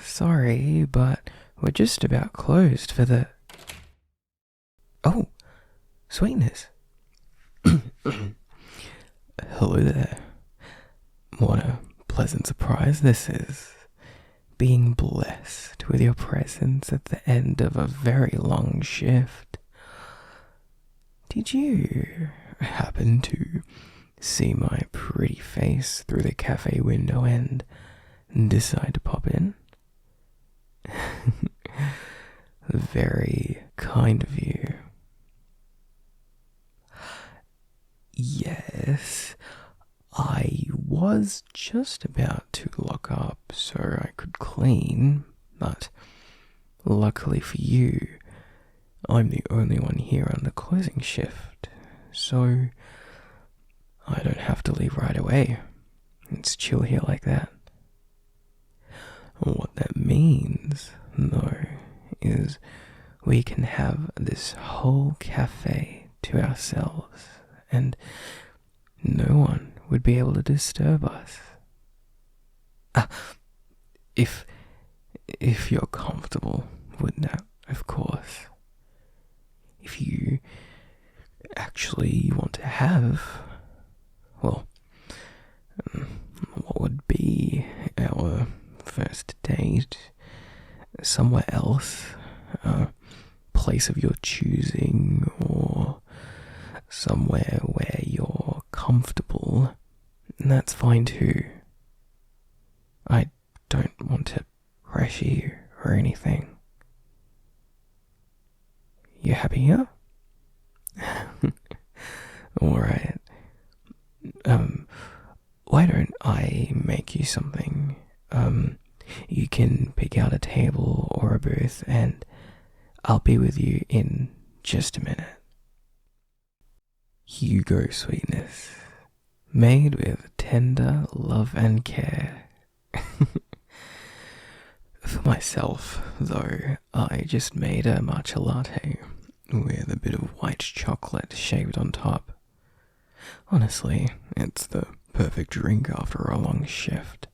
Sorry, but we're just about closed for the... Oh, sweetness. Hello there. What a pleasant surprise this is. Being blessed with your presence at the end of a very long shift. Did you happen to see my pretty face through the cafe window and decide to pop in? Very kind of you. Yes, I was just about to lock up so I could clean, but luckily for you, I'm the only one here on the closing shift, so I don't have to leave right away. It's chill here like that. What that means, though, is we can have this whole cafe to ourselves, and no one would be able to disturb us. If you're comfortable with that, of course. If you actually want to have, well, what would be our first date somewhere else, a place of your choosing, or somewhere where you're comfortable, that's fine too. I don't want to pressure you or anything. You happy here? Alright. Why don't I make you something? You can pick out a table or a booth and I'll be with you in just a minute. Hugo sweetness, made with tender love and care. For myself, though, I just made a matcha latte with a bit of white chocolate shaved on top. Honestly, it's the perfect drink after a long shift.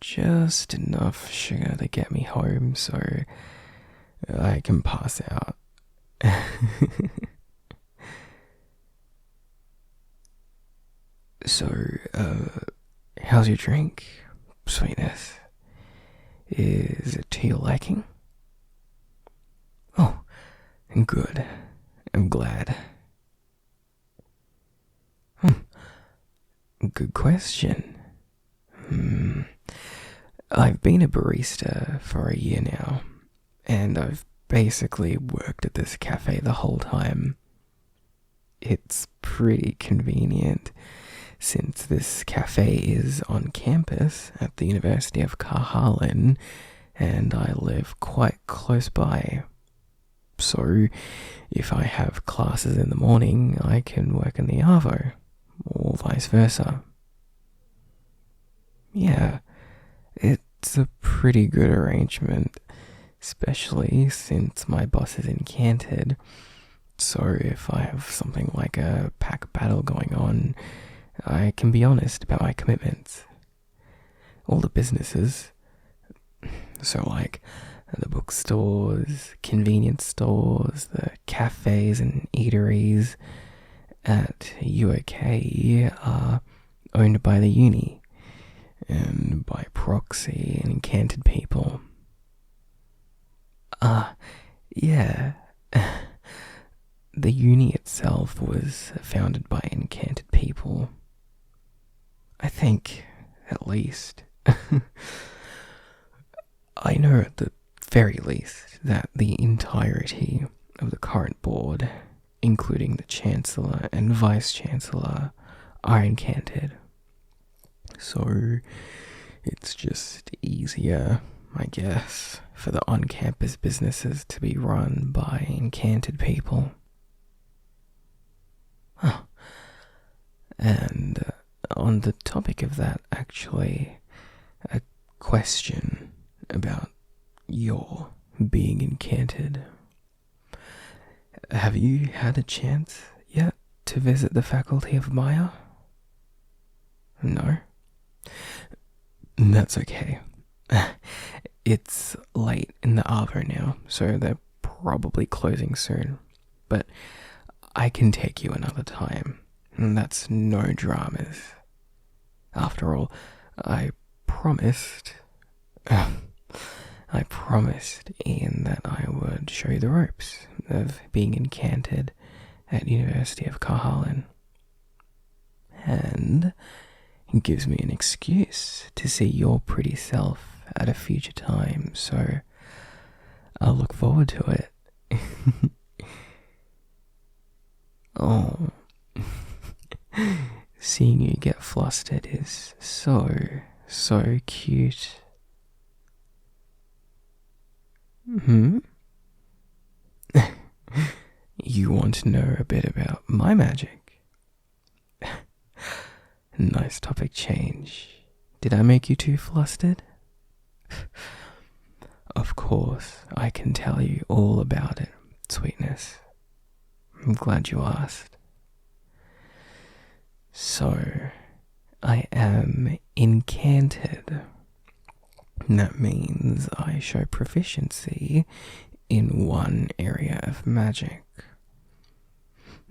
Just enough sugar to get me home so I can pass out. So, how's your drink, sweetness? Is it to your liking? Oh, good. I'm glad. Good question. I've been a barista for a year now, and I've basically worked at this cafe the whole time. It's pretty convenient, since this cafe is on campus at the University of Carharlin, and I live quite close by. So, if I have classes in the morning, I can work in the Arbour, or vice versa. Yeah, it's a pretty good arrangement, especially since my boss is Incanted. So if I have something like a pack battle going on, I can be honest about my commitments. All the businesses, so like the bookstores, convenience stores, the cafes and eateries at UOK are owned by the uni, and by proxy and Incanted people. Yeah. The uni itself was founded by Incanted people. I think, at least. I know at the very least that the entirety of the current board, including the Chancellor and Vice-Chancellor, are Incanted. So, it's just easier, I guess, for the on-campus businesses to be run by Incanted people. Oh. And on the topic of that, actually, a question about your being Incanted. Have you had a chance yet to visit the Faculty of Maya? No? That's okay. It's late in the Arbour now, so they're probably closing soon. But I can take you another time, and that's no dramas. After all, I promised Ian that I would show you the ropes of being incanted at University of Carhallen. And it gives me an excuse to see your pretty self at a future time, so I'll look forward to it. Oh, seeing you get flustered is so cute. You want to know a bit about my magic? Nice topic change. Did I make you too flustered? Of course, I can tell you all about it, sweetness. I'm glad you asked. So, I am incanted. That means I show proficiency in one area of magic.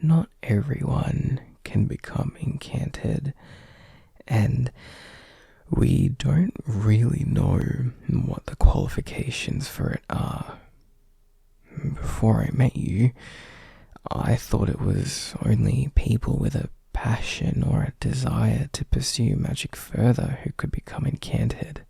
Not everyone can become incanted, and we don't really know what the qualifications for it are. Before I met you, I thought it was only people with a passion or a desire to pursue magic further who could become incanted.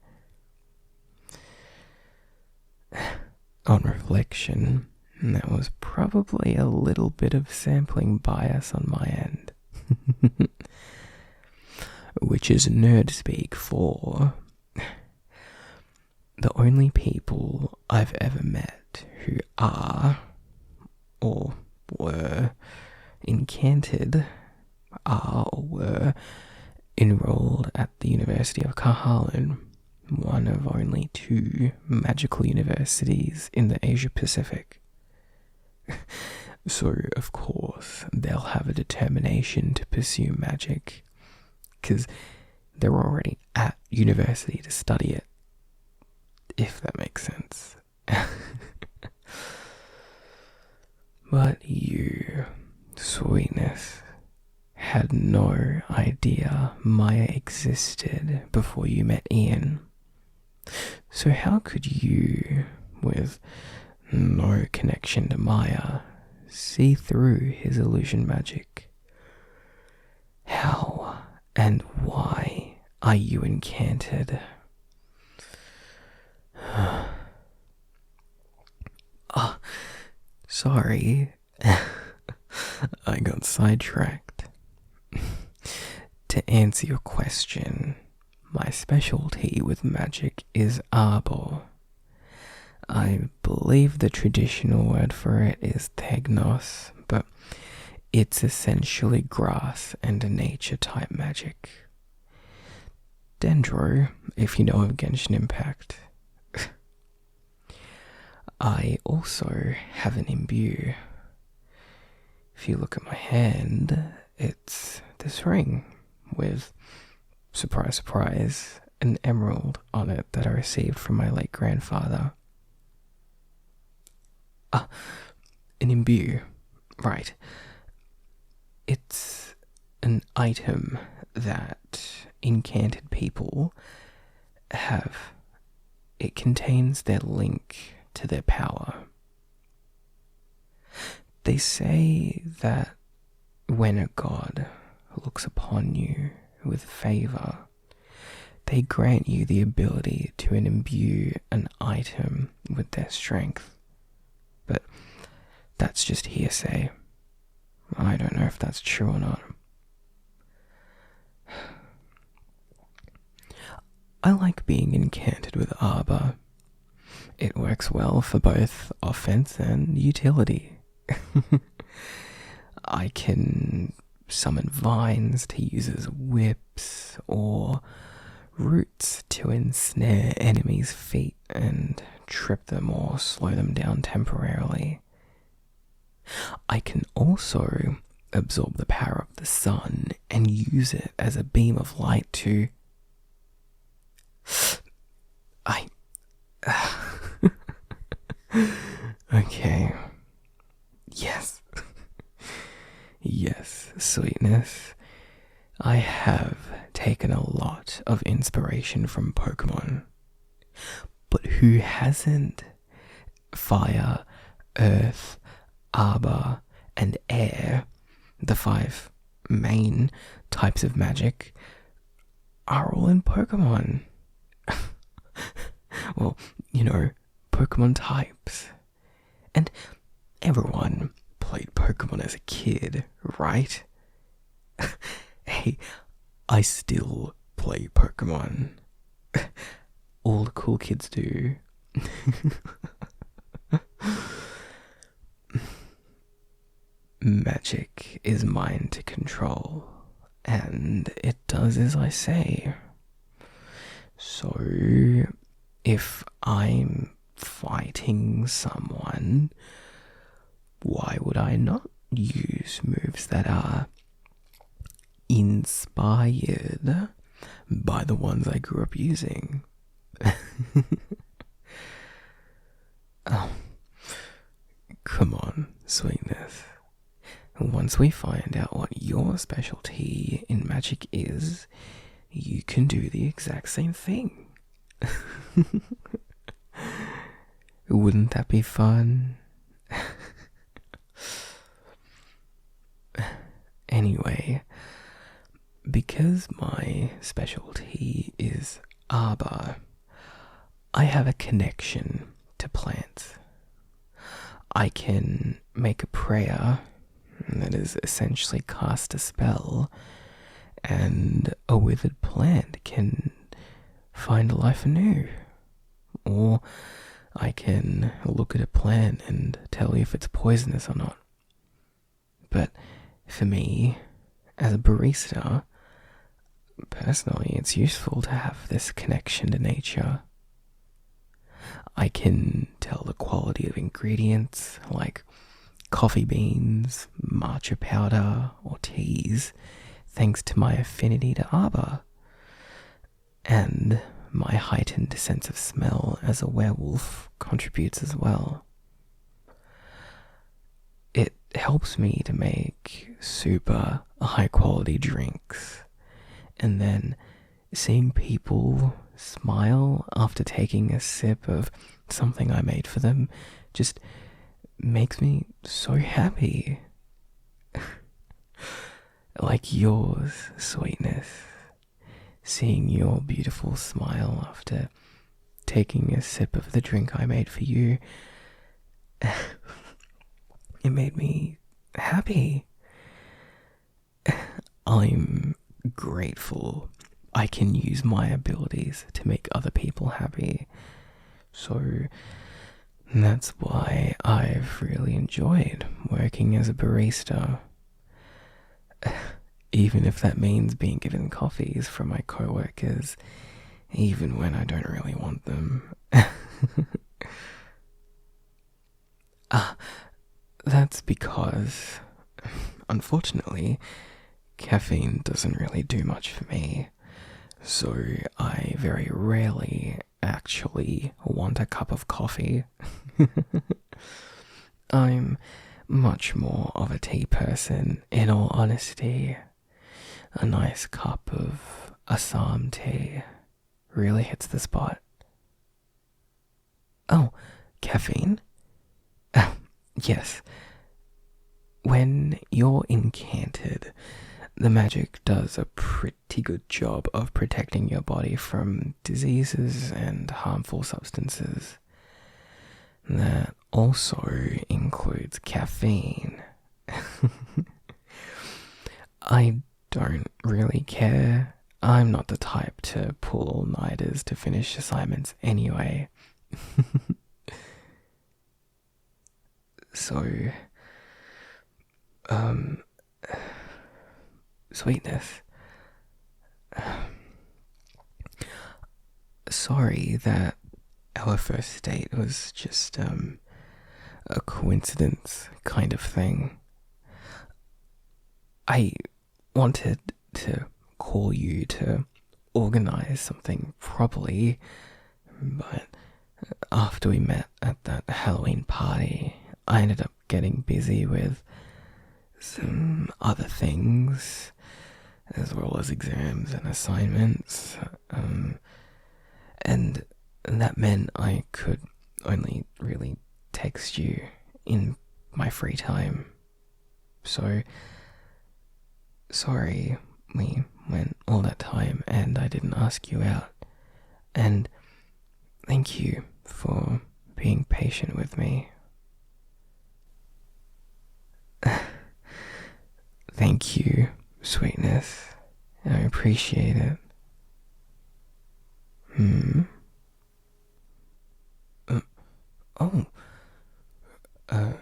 On reflection, that was probably a little bit of sampling bias on my end. Which is nerd speak for the only people I've ever met who are or were incanted are or were enrolled at the University of Carhallen, one of only 2 magical universities in the Asia Pacific. So, of course, they'll have a determination to pursue magic, because they're already at university to study it, if that makes sense. But you, sweetness, had no idea Maya existed before you met Ian. So how could you, with no connection to Maya, see through his illusion magic? How and why are you incanted? Sorry. I got sidetracked. To answer your question, my specialty with magic is Arbour. I believe the traditional word for it is Dhegnos, but it's essentially grass and nature type magic. Dendro, if you know of Genshin Impact. I also have an Imbue. If you look at my hand, it's this ring with, surprise surprise, an emerald on it that I received from my late grandfather. An Imbue, right. It's an item that incanted people have. It contains their link to their power. They say that when a god looks upon you with favor, they grant you the ability to imbue an item with their strength. But that's just hearsay. I don't know if that's true or not. I like being incanted with Arbour. It works well for both offense and utility. I can summon vines to use as whips, or roots to ensnare enemies' feet and trip them or slow them down temporarily. I can also absorb the power of the sun and use it as a beam of light to... Sweetness, I have taken a lot of inspiration from Pokemon. But who hasn't? Fire, Earth, Arbour, and Air, the 5 main types of magic, are all in Pokemon. Well, Pokemon types. And everyone played Pokemon as a kid, right? Hey, I still play Pokemon. All the cool kids do. Magic is mine to control, and it does as I say. So, if I'm fighting someone, why would I not use moves that are inspired by the ones I grew up using? Oh, come on, Sweetness. Once we find out what your specialty in magic is, you can do the exact same thing. Wouldn't that be fun? Anyway, because my specialty is Arbour, I have a connection to plants. I can make a prayer, that is essentially cast a spell, and a withered plant can find life anew. Or I can look at a plant and tell you if it's poisonous or not. But for me, as a barista, personally, it's useful to have this connection to nature. I can tell the quality of ingredients like coffee beans, matcha powder, or teas, thanks to my affinity to Arbour, and my heightened sense of smell as a werewolf contributes as well. It helps me to make super high quality drinks, and then seeing people smile after taking a sip of something I made for them just makes me so happy. Like yours, Sweetness. Seeing your beautiful smile after taking a sip of the drink I made for you, it made me happy. I'm grateful I can use my abilities to make other people happy. So that's why I've really enjoyed working as a barista. Even if that means being given coffees from my coworkers, even when I don't really want them. That's because, unfortunately, caffeine doesn't really do much for me. So I very rarely actually want a cup of coffee. I'm much more of a tea person, in all honesty. A nice cup of Assam tea really hits the spot. Oh, caffeine? Yes. When you're incanted, the magic does a pretty good job of protecting your body from diseases and harmful substances. That also includes caffeine. I don't really care. I'm not the type to pull all-nighters to finish assignments anyway. So, Sweetness. Sorry that our first date was just, a coincidence kind of thing. I wanted to call you to organize something properly, but after we met at that Halloween party, I ended up getting busy with some other things, as well as exams and assignments, and that meant I could only really text you in my free time. So, sorry we went all that time and I didn't ask you out. And thank you for being patient with me. Thank you, sweetness. I appreciate it. Oh, a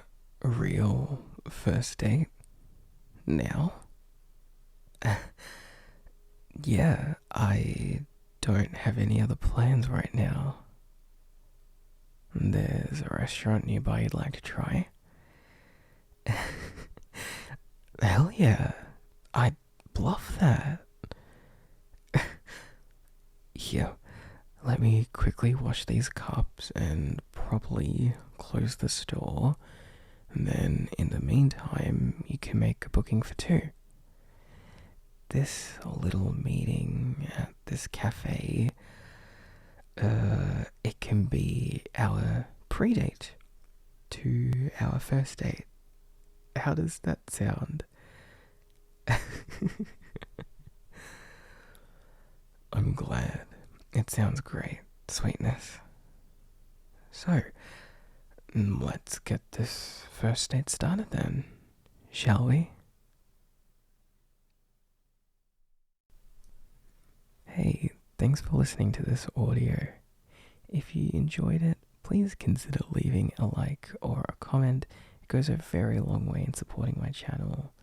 real first date? Now? Yeah, I don't have any other plans right now. There's a restaurant nearby you'd like to try? Hell yeah, I'd bluff that. Here, let me quickly wash these cups and properly close the store. And then, in the meantime, you can make a booking for two. This little meeting at this cafe, it can be our pre-date to our first date. How does that sound? I'm glad. It sounds great, sweetness. So, let's get this first date started then, shall we? Hey, thanks for listening to this audio. If you enjoyed it, please consider leaving a like or a comment. It goes a very long way in supporting my channel.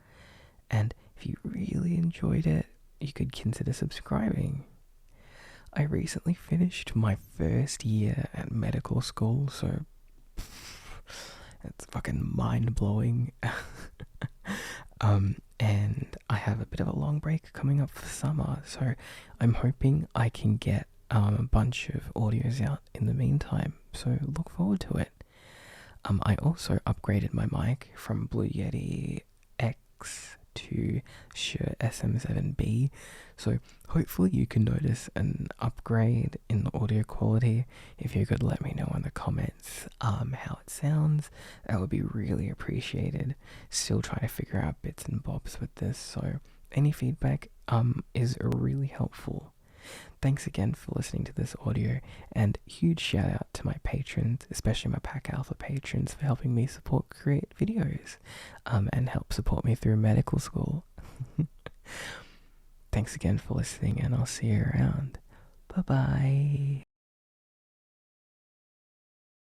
And if you really enjoyed it, you could consider subscribing. I recently finished my first year at medical school, so it's fucking mind-blowing. And I have a bit of a long break coming up for summer, so I'm hoping I can get a bunch of audios out in the meantime, so look forward to it. I also upgraded my mic from Blue Yeti X to Shure SM7B, so hopefully you can notice an upgrade in the audio quality. If you could let me know in the comments how it sounds, that would be really appreciated. Still trying to figure out bits and bobs with this, so any feedback is really helpful. Thanks again for listening to this audio, and huge shout out to my patrons, especially my Pack Alpha patrons, for helping me create videos and help support me through medical school. Thanks again for listening, and I'll see you around. Bye bye.